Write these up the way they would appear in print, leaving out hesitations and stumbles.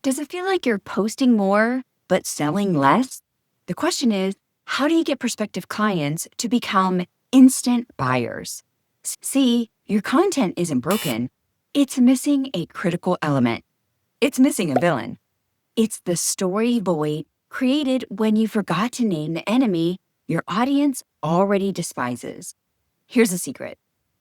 Does it feel like you're posting more but selling less? The question is, how do you get prospective clients to become instant buyers? See, your content isn't broken. It's missing a critical element. It's missing a villain. It's the story void created when you forgot to name the enemy your audience already despises. Here's a secret.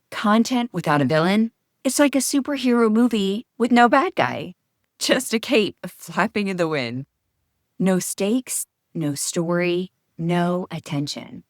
Content without a villain is like a superhero movie with no bad guy. Just a cape flapping in the wind. No stakes, no story, no attention.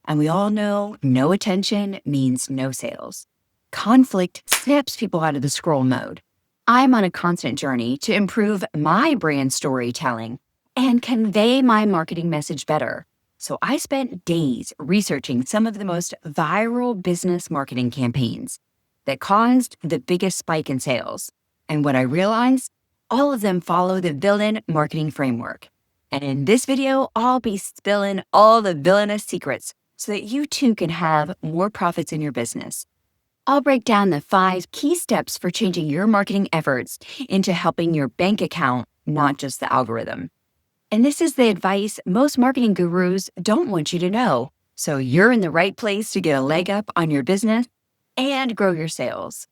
And we all know no attention means no sales. Conflict snaps people out of the scroll mode. I'm on a constant journey to improve my brand storytelling and convey my marketing message better. So I spent days researching some of the most viral business marketing campaigns that caused the biggest spike in sales. And what I realized, all of them follow the Villian marketing framework. And in this video, I'll be spilling all the villainous secrets so that you too can have more profits in your business. I'll break down the 5 key steps for changing your marketing efforts into helping your bank account, not just the algorithm. And this is the advice most marketing gurus don't want you to know. So you're in the right place to get a leg up on your business and grow your sales.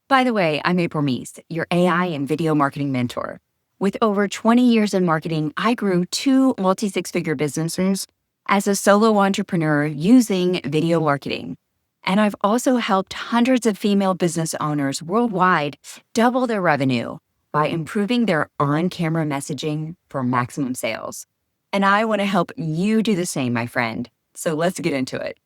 By the way, I'm April Meese, your AI and video marketing mentor. With over 20 years in marketing, I grew 2 multi-six-figure businesses as a solo entrepreneur using video marketing. And I've also helped hundreds of female business owners worldwide double their revenue by improving their on-camera messaging for maximum sales. And I want to help you do the same, my friend. So let's get into it.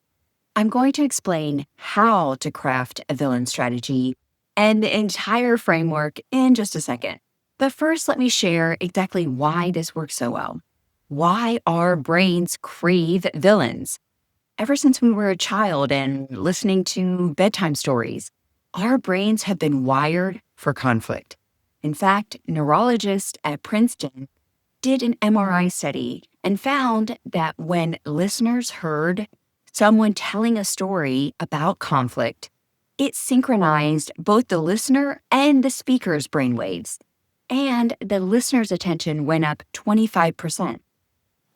I'm going to explain how to craft a villain strategy and the entire framework in just a second. But first, let me share exactly why this works so well. Why our brains crave villains. Ever since we were a child and listening to bedtime stories, our brains have been wired for conflict. In fact, neurologists at Princeton did an MRI study and found that when listeners heard someone telling a story about conflict, it synchronized both the listener and the speaker's brainwaves, and the listener's attention went up 25%.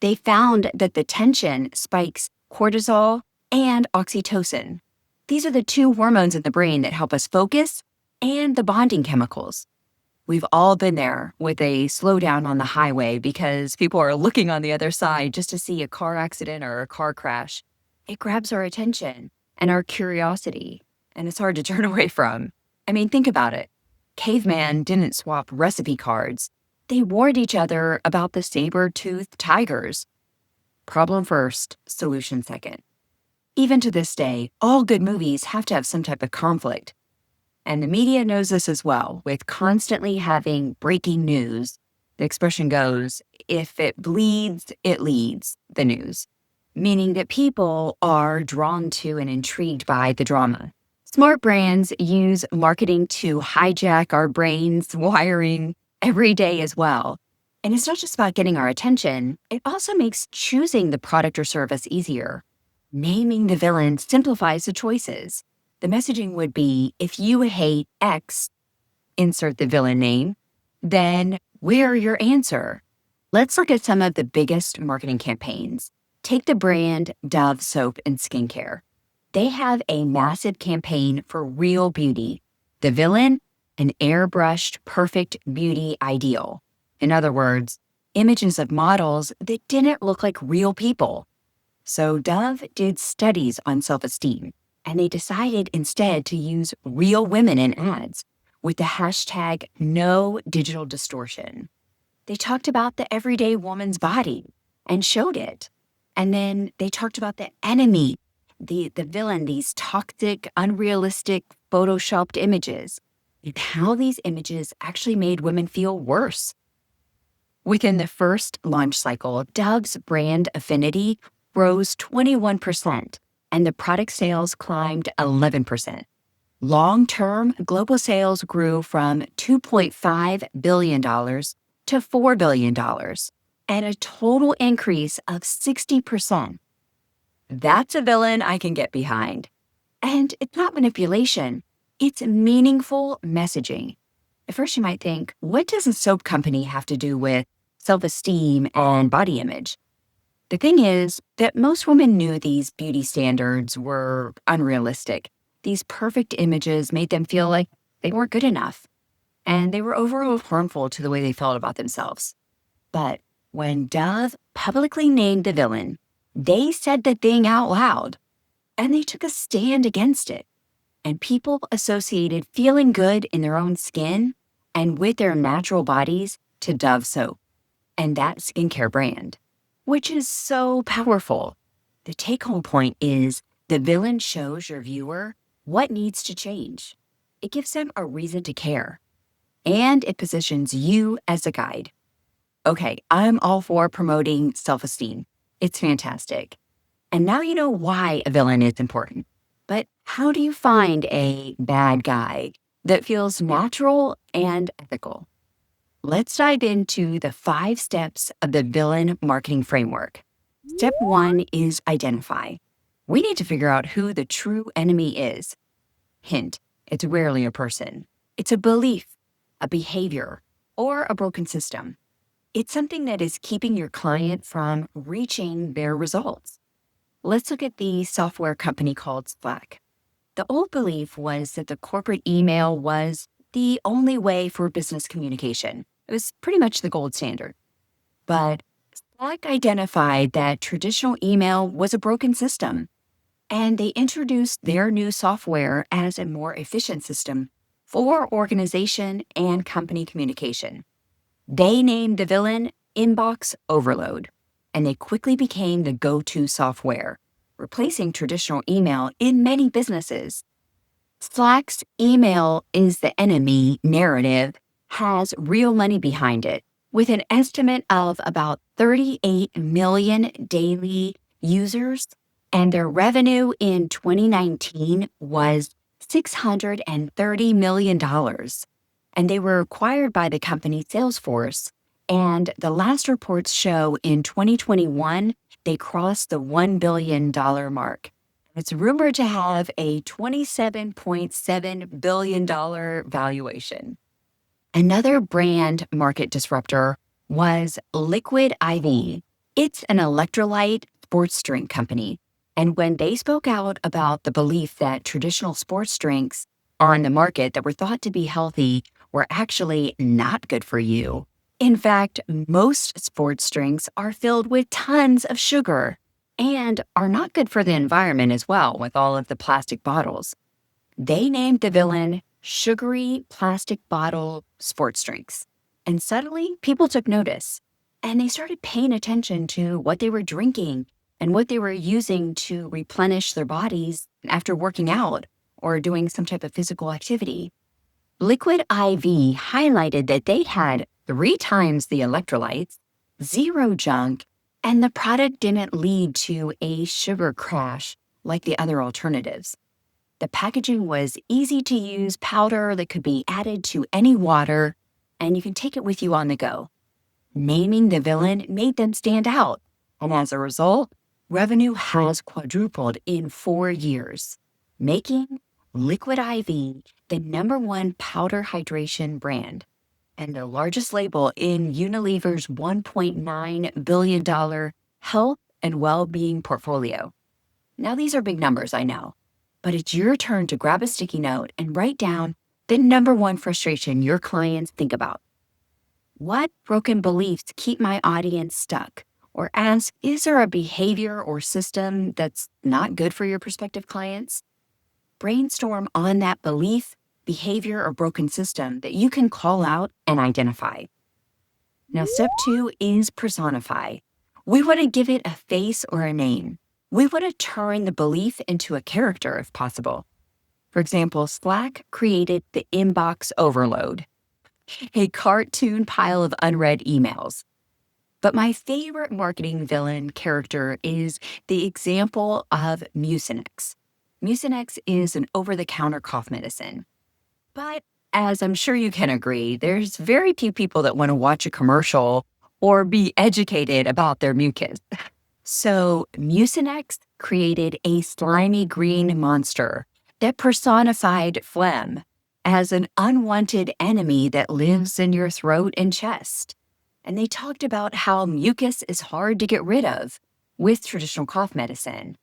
They found that the tension spikes cortisol and oxytocin. These are the 2 hormones in the brain that help us focus and the bonding chemicals. We've all been there with a slowdown on the highway because people are looking on the other side just to see a car accident or a car crash. It grabs our attention and our curiosity, and it's hard to turn away from. I mean, think about it. Caveman didn't swap recipe cards. They warned each other about the saber-toothed tigers. Problem first, solution second. Even to this day, all good movies have to have some type of conflict. And the media knows this as well, with constantly having breaking news. The expression goes, if it bleeds, it leads the news, meaning that people are drawn to and intrigued by the drama. Smart brands use marketing to hijack our brains' wiring every day as well. And it's not just about getting our attention, it also makes choosing the product or service easier. Naming the villain simplifies the choices. The messaging would be, if you hate X, insert the villain name, then where's your answer? Let's look at some of the biggest marketing campaigns. Take the brand Dove Soap and Skincare. They have a massive campaign for real beauty. The villain, an airbrushed, perfect beauty ideal. In other words, images of models that didn't look like real people. So Dove did studies on self-esteem, and they decided instead to use real women in ads with the hashtag no digital distortion. They talked about the everyday woman's body and showed it. And then they talked about the enemy, the villain, these toxic, unrealistic, photoshopped images, and how these images actually made women feel worse. Within the first launch cycle, Dove's brand affinity rose 21%, and the product sales climbed 11%. Long-term, global sales grew from $2.5 billion to $4 billion, and a total increase of 60%. That's a villain I can get behind. And it's not manipulation, it's meaningful messaging. At first, you might think, what does a soap company have to do with self-esteem and body image? The thing is that most women knew these beauty standards were unrealistic. These perfect images made them feel like they weren't good enough, and they were overall harmful to the way they felt about themselves. But when Dove publicly named the villain, they said the thing out loud, and they took a stand against it. And people associated feeling good in their own skin and with their natural bodies to Dove soap and that skincare brand, which is so powerful. The take-home point is the villain shows your viewer what needs to change. It gives them a reason to care, and it positions you as a guide. Okay, I'm all for promoting self-esteem. It's fantastic. And now you know why a villain is important. But how do you find a bad guy that feels natural and ethical? Let's dive into the 5 steps of the villain marketing framework. Step 1 is identify. We need to figure out who the true enemy is. Hint, it's rarely a person. It's a belief, a behavior, or a broken system. It's something that is keeping your client from reaching their results. Let's look at the software company called Slack. The old belief was that the corporate email was the only way for business communication. It was pretty much the gold standard. But Slack identified that traditional email was a broken system, and they introduced their new software as a more efficient system for organization and company communication. They named the villain Inbox Overload, and they quickly became the go-to software, replacing traditional email in many businesses. Slack's email is the enemy narrative has real money behind it, with an estimate of about 38 million daily users, and their revenue in 2019 was $630 million. And they were acquired by the company Salesforce. And the last reports show in 2021, they crossed the $1 billion mark. It's rumored to have a $27.7 billion valuation. Another brand market disruptor was Liquid IV. It's an electrolyte sports drink company. And when they spoke out about the belief that traditional sports drinks on the market that were thought to be healthy were actually not good for you. In fact, most sports drinks are filled with tons of sugar and are not good for the environment as well with all of the plastic bottles. They named the villain sugary plastic bottle sports drinks. And suddenly, people took notice, and they started paying attention to what they were drinking and what they were using to replenish their bodies after working out or doing some type of physical activity. Liquid IV highlighted that they had 3 times the electrolytes, 0 junk, and the product didn't lead to a sugar crash like the other alternatives. The packaging was easy to use powder that could be added to any water, and you can take it with you on the go. Naming the villain made them stand out, and as a result, revenue has quadrupled in 4 years, making Liquid IV the #1 powder hydration brand and the largest label in Unilever's $1.9 billion health and well-being portfolio. Now, these are big numbers, I know, but it's your turn to grab a sticky note and write down the #1 frustration your clients think about. What broken beliefs keep my audience stuck? Or ask, is there a behavior or system that's not good for your prospective clients? Brainstorm on that belief, behavior, or broken system that you can call out and identify. Now, step 2 is personify. We want to give it a face or a name. We want to turn the belief into a character if possible. For example, Slack created the Inbox Overload, a cartoon pile of unread emails. But my favorite marketing villain character is the example of Mucinex. Mucinex is an over-the-counter cough medicine. But as I'm sure you can agree, there's very few people that want to watch a commercial or be educated about their mucus. So Mucinex created a slimy green monster that personified phlegm. as an unwanted enemy that lives in your throat and chest. And they talked about how mucus is hard to get rid of with traditional cough medicine.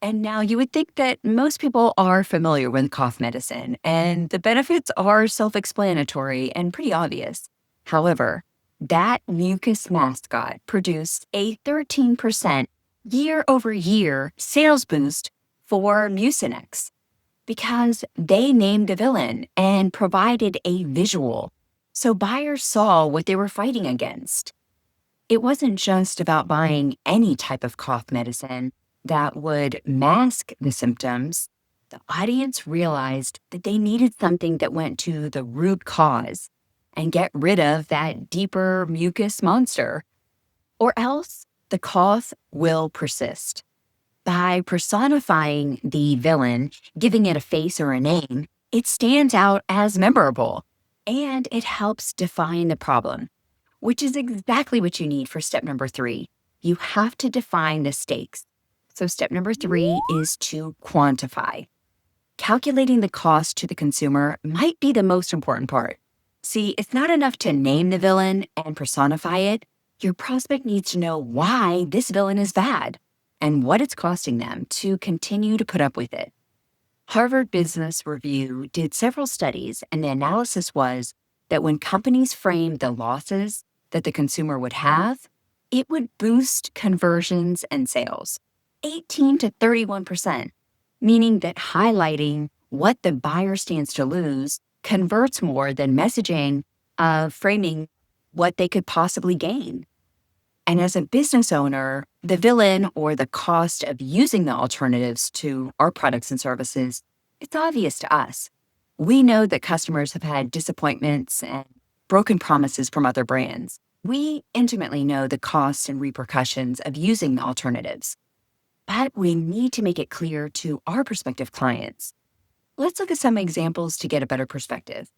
And now you would think that most people are familiar with cough medicine, and the benefits are self explanatory and pretty obvious. However, that mucus mascot produced a 13% year over year sales boost for Mucinex because they named a villain and provided a visual. So buyers saw what they were fighting against. It wasn't just about buying any type of cough medicine that would mask the symptoms. The audience realized that they needed something that went to the root cause and get rid of that deeper mucus monster, or else the cough will persist. By personifying the villain, giving it a face or a name, it stands out as memorable and it helps define the problem, which is exactly what you need for step number 3. You have to define the stakes. So step number 3 is to quantify. Calculating the cost to the consumer might be the most important part. See, it's not enough to name the villain and personify it. Your prospect needs to know why this villain is bad and what it's costing them to continue to put up with it. Harvard Business Review did several studies, and the analysis was that when companies framed the losses that the consumer would have, it would boost conversions and sales 18 to 31%, meaning that highlighting what the buyer stands to lose converts more than messaging framing what they could possibly gain. And as a business owner, the villain or the cost of using the alternatives to our products and services, it's obvious to us. We know that customers have had disappointments and broken promises from other brands. We intimately know the costs and repercussions of using the alternatives. But we need to make it clear to our prospective clients. Let's look at some examples to get a better perspective.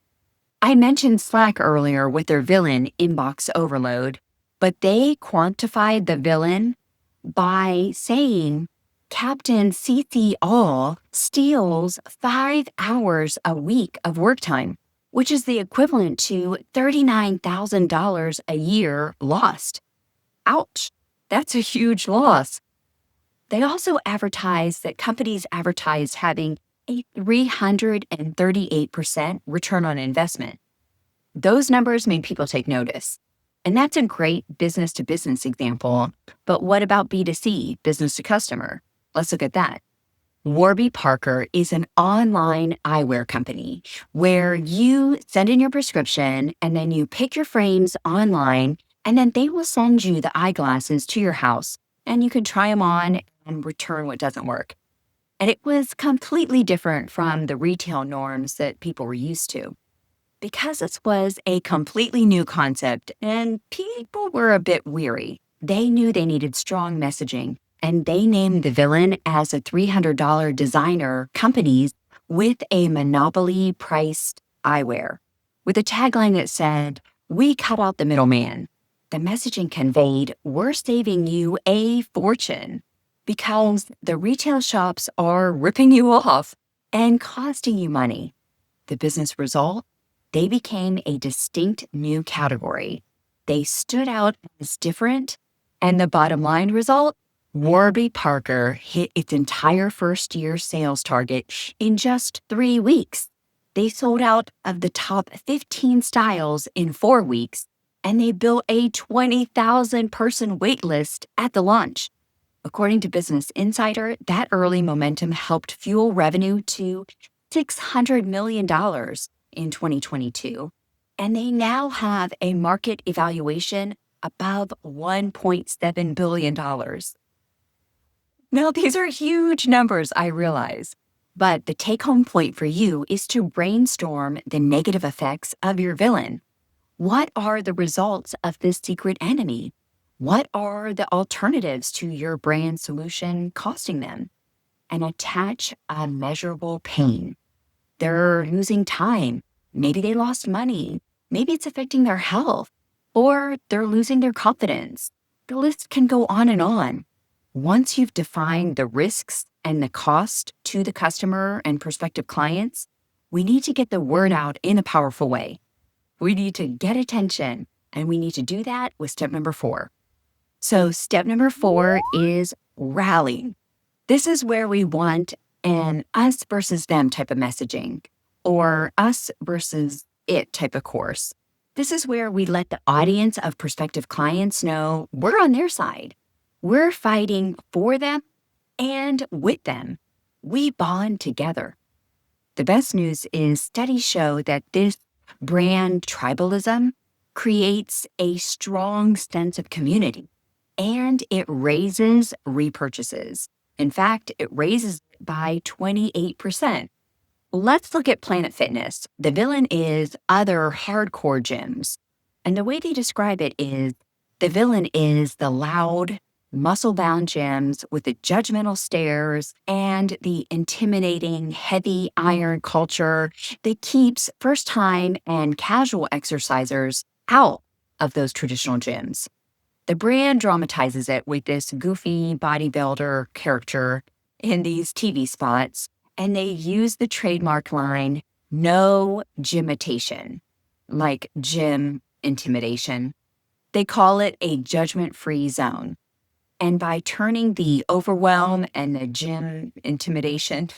I mentioned Slack earlier with their villain inbox overload, but they quantified the villain by saying Captain CC All steals 5 hours a week of work time, which is the equivalent to $39,000 a year lost. Ouch, that's a huge loss. They also advertised that companies advertised having a 338% return on investment. Those numbers made people take notice. And that's a great business-to-business example. But what about B2C, business to customer? Let's look at that. Warby Parker is an online eyewear company where you send in your prescription and then you pick your frames online and then they will send you the eyeglasses to your house and you can try them on and return what doesn't work. And it was completely different from the retail norms that people were used to. Because this was a completely new concept and people were a bit weary, they knew they needed strong messaging, and they named the villain as a $300 designer companies with a monopoly-priced eyewear, with a tagline that said, "We cut out the middleman." The messaging conveyed, "We're saving you a fortune," because the retail shops are ripping you off and costing you money. The business result? They became a distinct new category. They stood out as different, and the bottom line result? Warby Parker hit its entire first-year sales target in just 3 weeks. They sold out of the top 15 styles in 4 weeks, and they built a 20,000-person wait list at the launch. According to Business Insider, that early momentum helped fuel revenue to $600 million in 2022, and they now have a market evaluation above $1.7 billion. Now, these are huge numbers, I realize, but the take-home point for you is to brainstorm the negative effects of your villain. What are the results of this secret enemy? What are the alternatives to your brand solution costing them? And attach a measurable pain. They're losing time. Maybe they lost money. Maybe it's affecting their health, or they're losing their confidence. The list can go on and on. Once you've defined the risks and the cost to the customer and prospective clients, We need to get the word out in a powerful way. We need to get attention, and we need to do that with step number 4. So step number 4 is rallying. This is where we want an us versus them type of messaging, or us versus it type of course. This is where we let the audience of prospective clients know we're on their side. We're fighting for them and with them. We bond together. The best news is studies show that this brand tribalism creates a strong sense of community, and it raises repurchases. In fact, it raises it by 28%. Let's look at Planet Fitness. The villain is other hardcore gyms. And the way they describe it is the villain is the loud, muscle-bound gyms with the judgmental stares and the intimidating, heavy iron culture that keeps first-time and casual exercisers out of those traditional gyms. The brand dramatizes it with this goofy bodybuilder character in these TV spots, and they use the trademark line, no gymitation, like gym intimidation. They call it a judgment-free zone. And by turning the overwhelm and the gym intimidation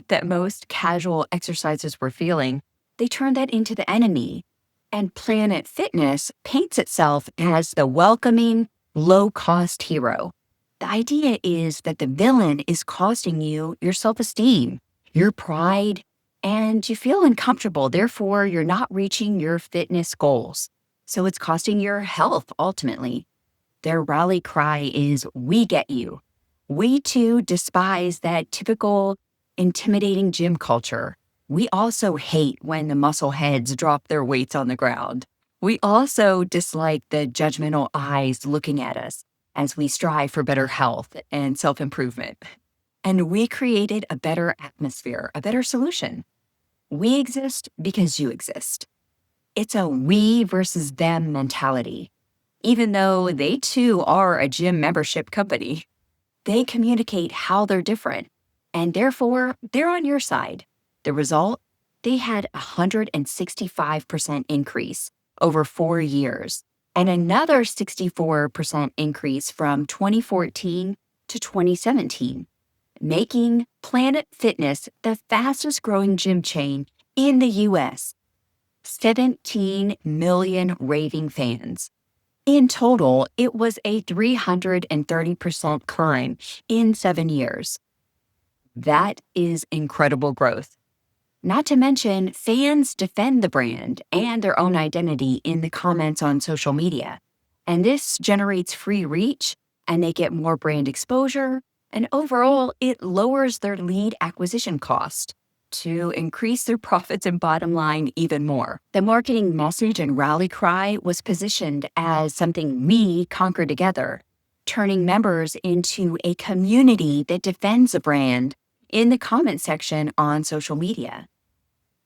that most casual exercisers were feeling, they turned that into the enemy. And Planet Fitness paints itself as the welcoming, low-cost hero. The idea is that the villain is costing you your self-esteem, your pride, and you feel uncomfortable. Therefore, you're not reaching your fitness goals. So it's costing your health, ultimately. Their rally cry is, we get you. We too despise that typical intimidating gym culture. We also hate when the muscle heads drop their weights on the ground. We also dislike the judgmental eyes looking at us as we strive for better health and self-improvement. And we created a better atmosphere, a better solution. We exist because you exist. It's a we versus them mentality. Even though they too are a gym membership company, they communicate how they're different, and therefore they're on your side. The result? They had a 165% increase over 4 years, and another 64% increase from 2014 to 2017, making Planet Fitness the fastest growing gym chain in the US. 17 million raving fans. In total, it was a 330% climb in 7 years. That is incredible growth. Not to mention, fans defend the brand and their own identity in the comments on social media. And this generates free reach, and they get more brand exposure, and overall, it lowers their lead acquisition cost to increase their profits and bottom line even more. The marketing message and rally cry was positioned as something we conquer together, turning members into a community that defends the brand in the comment section on social media.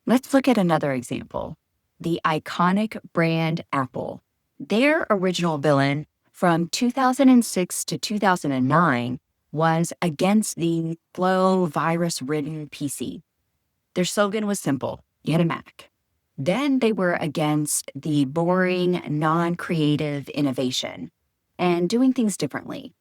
Let's look at another example, the iconic brand Apple. Their original villain from 2006 to 2009 was against the slow, virus-ridden PC. Their slogan was simple, get a Mac. Then they were against the boring, non-creative innovation and doing things differently.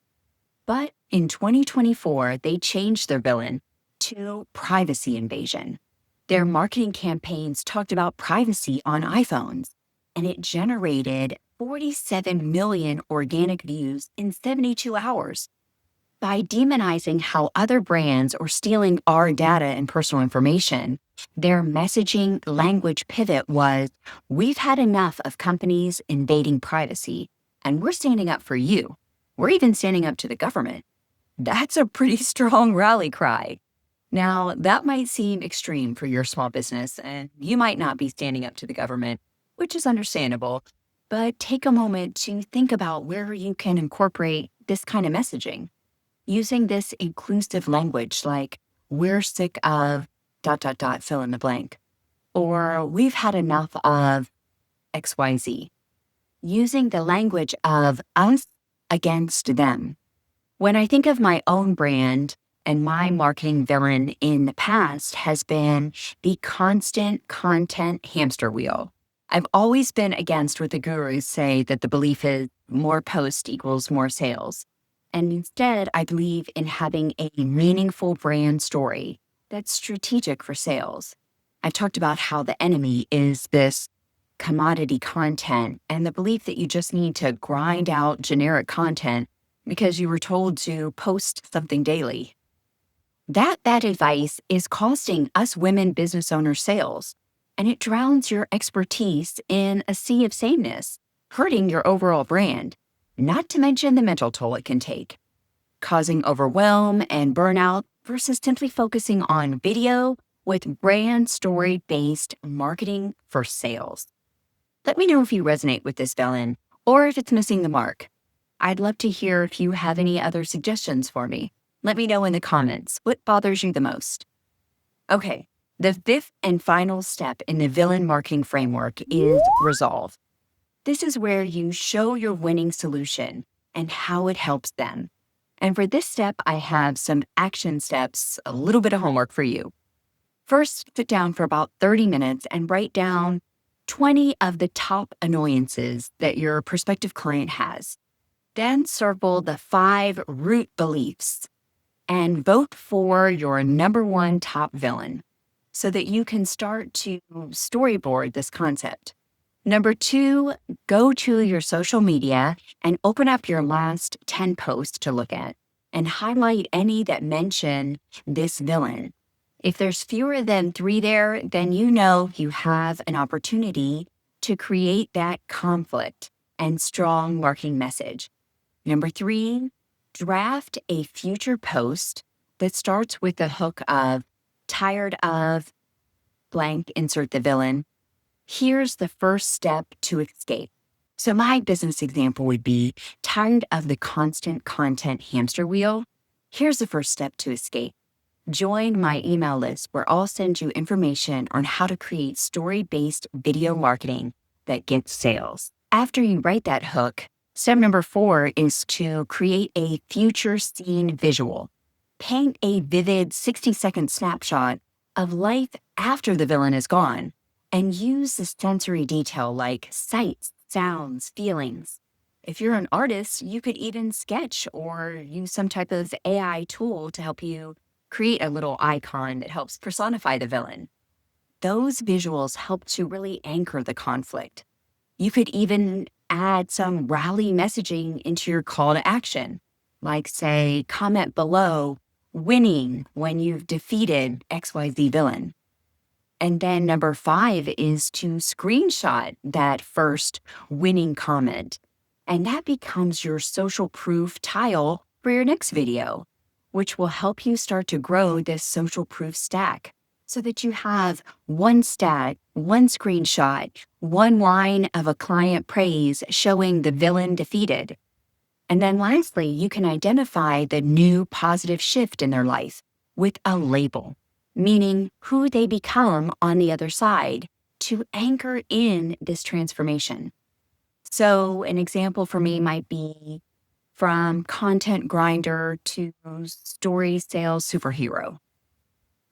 But in 2024, they changed their villain to privacy invasion. Their marketing campaigns talked about privacy on iPhones, and it generated 47 million organic views in 72 hours. By demonizing how other brands are stealing our data and personal information, their messaging language pivot was, we've had enough of companies invading privacy, and we're standing up for you. We're even standing up to the government. That's a pretty strong rally cry. Now, that might seem extreme for your small business, and you might not be standing up to the government, which is understandable, but take a moment to think about where you can incorporate this kind of messaging. Using this inclusive language like, we're sick of ... fill in the blank, or we've had enough of XYZ. Using the language of us against them. When I think of my own brand And my marketing villain in the past has been the constant content hamster wheel. I've always been against what the gurus say that the belief is more post equals more sales. And instead, I believe in having a meaningful brand story that's strategic for sales. I've talked about how the enemy is this commodity content and the belief that you just need to grind out generic content because you were told to post something daily. That bad advice is costing us women business owners sales, and it drowns your expertise in a sea of sameness, hurting your overall brand, not to mention the mental toll it can take, causing overwhelm and burnout versus simply focusing on video with brand story-based marketing for sales. Let me know if you resonate with this villain or if it's missing the mark. I'd love to hear if you have any other suggestions for me. Let me know in the comments what bothers you the most. Okay, the fifth and final step in the villain marketing framework is resolve. This is where you show your winning solution and how it helps them. And for this step, I have some action steps, a little bit of homework for you. First, sit down for about 30 minutes and write down 20 of the top annoyances that your prospective client has. Then circle the 5 root beliefs and vote for your number 1 top villain so that you can start to storyboard this concept. Number 2, go to your social media and open up your last 10 posts to look at and highlight any that mention this villain. If there's fewer than 3 there, then you know you have an opportunity to create that conflict and strong marketing message. Number 3, draft a future post that starts with the hook of tired of blank, insert the villain. Here's the first step to escape. So my business example would be tired of the constant content hamster wheel. Here's the first step to escape. Join my email list where I'll send you information on how to create story-based video marketing that gets sales. After you write that hook, step number 4 is to create a future scene visual. Paint a vivid 60-second snapshot of life after the villain is gone and use the sensory detail like sights, sounds, feelings. If you're an artist, you could even sketch or use some type of AI tool to help you create a little icon that helps personify the villain. Those visuals help to really anchor the conflict. You could even add some rally messaging into your call to action, like say, comment below, winning when you've defeated XYZ villain. And then number 5 is to screenshot that first winning comment. And that becomes your social proof tile for your next video, which will help you start to grow this social proof stack so that you have one stat, one screenshot, one line of a client praise showing the villain defeated. And then lastly, you can identify the new positive shift in their life with a label, meaning who they become on the other side to anchor in this transformation. So an example for me might be from content grinder to story sales superhero.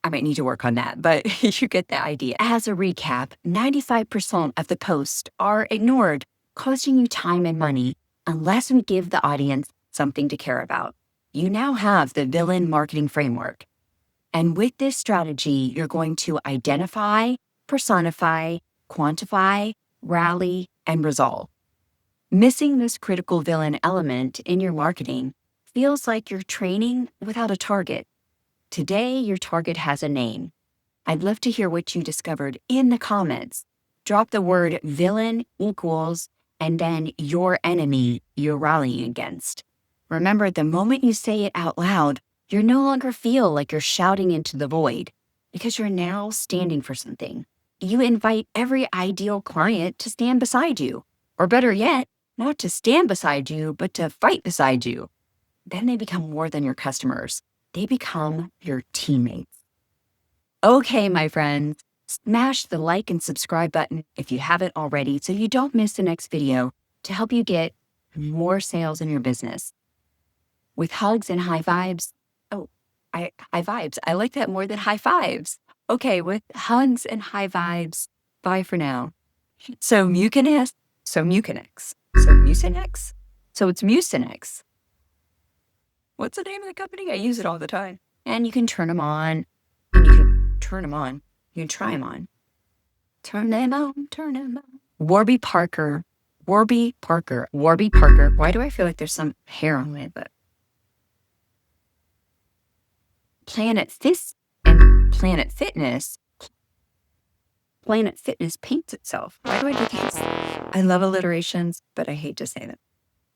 I might need to work on that, but you get the idea. As a recap, 95% of the posts are ignored, costing you time and money unless we give the audience something to care about. You now have the villain marketing framework. And with this strategy, you're going to identify, personify, quantify, rally, and resolve. Missing this critical villain element in your marketing feels like you're training without a target. Today, your target has a name. I'd love to hear what you discovered in the comments. Drop the word villain equals and then your enemy you're rallying against. Remember, the moment you say it out loud, you no longer feel like you're shouting into the void because you're now standing for something. You invite every ideal client to stand beside you, or better yet, not to stand beside you, but to fight beside you. Then they become more than your customers. They become your teammates. Okay, my friends, smash the like and subscribe button if you haven't already so you don't miss the next video to help you get more sales in your business. With hugs and high vibes, high vibes. I like that more than high fives. Okay, with hugs and high vibes, bye for now. So Mucinex, so Mucinex, so Mucinex, so it's Mucinex. What's the name of the company? I use it all the time. And you can turn them on, and you can turn them on. You can try them on. Turn them on, turn them on. Warby Parker. Warby Parker. Warby Parker. Why do I feel like there's some hair on my lip? Planet Fitness and Planet Fitness. Planet Fitness paints itself. Why do I do this? I love alliterations, but I hate to say them.